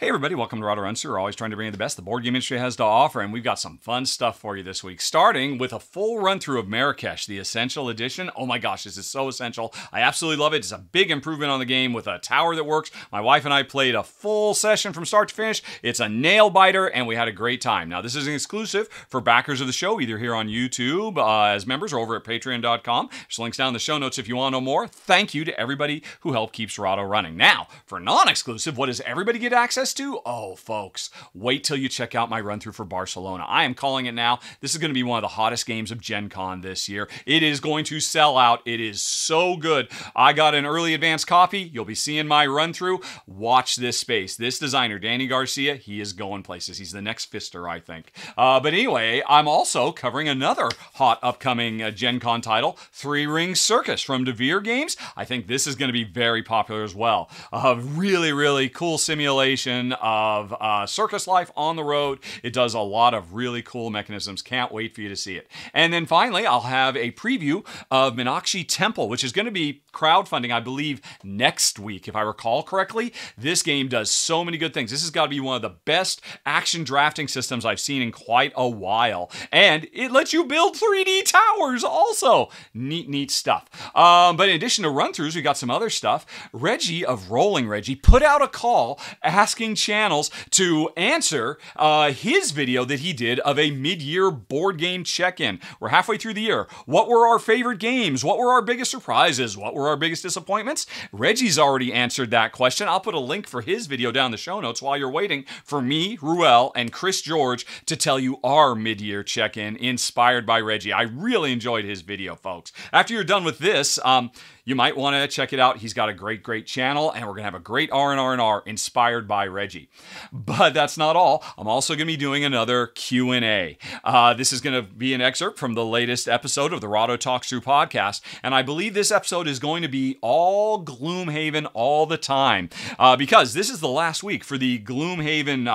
Hey everybody, welcome to Rahdo Runs. We're always trying to bring you the best the board game industry has to offer, and we've got some fun stuff for you this week, starting with a full run-through of Marrakesh, the Essential Edition. Oh my gosh, this is so essential. I absolutely love it. It's a big improvement on the game with a tower that works. My wife and I played a full session from start to finish. It's a nail-biter, and we had a great time. Now, this is an exclusive for backers of the show, either here on YouTube as members or over at patreon.com. There's links down in the show notes if you want to know more. Thank you to everybody who helped keep Rahdo running. Now, for non-exclusive, what does everybody get access to? Oh, folks, wait till you check out my run-through for Barcelona. I am calling it now. This is going to be one of the hottest games of Gen Con this year. It is going to sell out. It is so good. I got an early advance copy. You'll be seeing my run-through. Watch this space. This designer, Danny Garcia, he is going places. He's the next Pfister, I think. But anyway, I'm also covering another hot upcoming Gen Con title, Three Ring Circus from DeVere Games. I think this is going to be very popular as well. A really, really cool simulation of circus life on the road. It does a lot of really cool mechanisms. Can't wait for you to see it. And then finally, I'll have a preview of Meenakshi Temple, which is going to be crowdfunding, I believe, next week, if I recall correctly. This game does so many good things. This has got to be one of the best action drafting systems I've seen in quite a while. And it lets you build 3D towers also. Neat stuff. But in addition to run-throughs, we got some other stuff. Reggie of Rolling Reggie put out a call asking channels to answer his video that he did of a mid-year board game check-in. We're halfway through the year. What were our favorite games? What were our biggest surprises? What were our biggest disappointments? Reggie's already answered that question. I'll put a link for his video down in the show notes while you're waiting for me, Ruel, and Chris George to tell you our mid-year check-in inspired by Reggie. I really enjoyed his video, folks. After you're done with this, you might want to check it out. He's got a great channel, and we're going to have a great R&R inspired by Reggie. But that's not all. I'm also going to be doing another Q&A. This is going to be an excerpt from the latest episode of the Rahdo Talks Through podcast, and I believe this episode is going to be all Gloomhaven all the time, because this is the last week for the Gloomhaven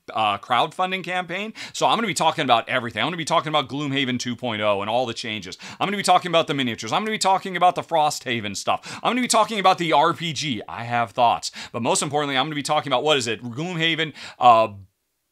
crowdfunding campaign. So I'm going to be talking about everything. I'm going to be talking about Gloomhaven 2.0 and all the changes. I'm going to be talking about the miniatures. I'm going to be talking about the Frosthaven stuff. I'm going to be talking about the RPG. I have thoughts. But most importantly, I'm going to be talking about, what is it? Gloomhaven,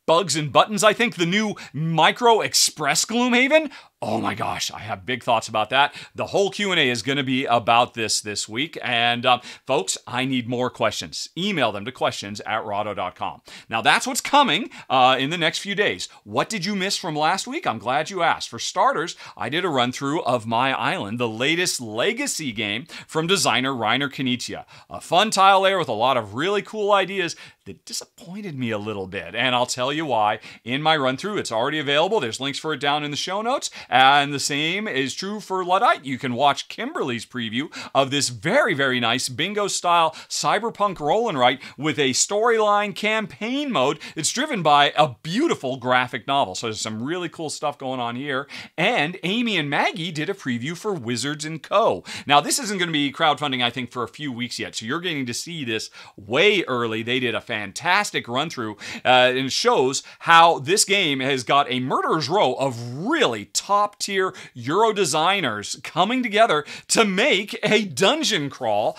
Bugs and Buttons, I think, the new Micro Express Gloomhaven. Oh my gosh, I have big thoughts about that. The whole Q&A is going to be about this week. And folks, I need more questions. Email them to questions@rahdo.com. Now that's what's coming in the next few days. What did you miss from last week? I'm glad you asked. For starters, I did a run through of My Island, the latest legacy game from designer Reiner Knizia. A fun tile layer with a lot of really cool ideas that disappointed me a little bit. And I'll tell you why in my run through. It's already available. There's links for it down in the show notes. And the same is true for Luddite. You can watch Kimberly's preview of this very nice bingo-style cyberpunk roll and write with a storyline campaign mode. It's driven by a beautiful graphic novel. So there's some really cool stuff going on here. And Amy and Maggie did a preview for Wizards & Co. Now, this isn't going to be crowdfunding, I think, for a few weeks yet. So you're getting to see this way early. They did a fantastic run-through, and it shows how this game has got a murderer's row of really top-tier Euro designers coming together to make a dungeon crawl,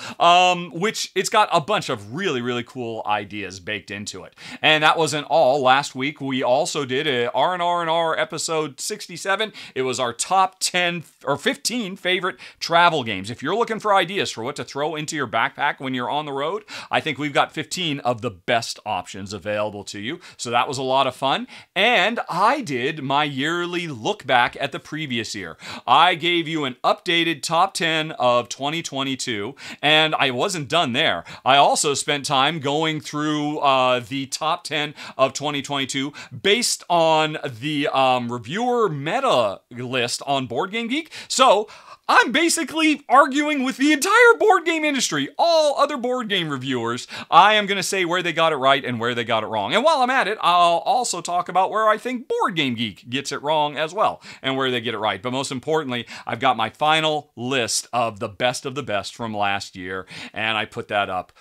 which it's got a bunch of really cool ideas baked into it. And that wasn't all. Last week, we also did a R&R episode 67. It was our top 10 or 15 favorite travel games. If you're looking for ideas for what to throw into your backpack when you're on the road, I think we've got 15 of the best options available to you. So that was a lot of fun. And I did my yearly look back at the previous year. I gave you an updated top 10 of 2022, and I wasn't done there. I also spent time going through the top 10 of 2022 based on the reviewer meta list on Board Game Geek. So I'm basically arguing with the entire board game industry, all other board game reviewers. I am going to say where they got it right and where they got it wrong. And while I'm at it, I'll also talk about where I think Board Game Geek gets it wrong as well and where they get it right. But most importantly, I've got my final list of the best from last year, and I put that up.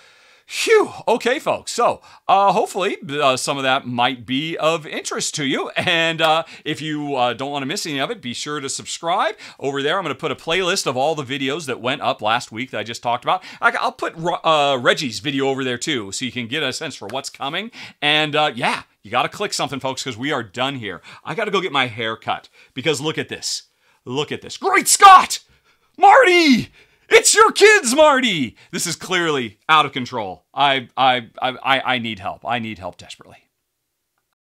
Phew. Okay, folks. So hopefully some of that might be of interest to you. And if you don't want to miss any of it, be sure to subscribe. Over there, I'm going to put a playlist of all the videos that went up last week that I just talked about. I'll put Reggie's video over there too, so you can get a sense for what's coming. And yeah, you got to click something, folks, because we are done here. I got to go get my hair cut because look at this. Look at this. Great Scott! Marty! It's your kids, Marty! This is clearly out of control. I need help. I need help desperately.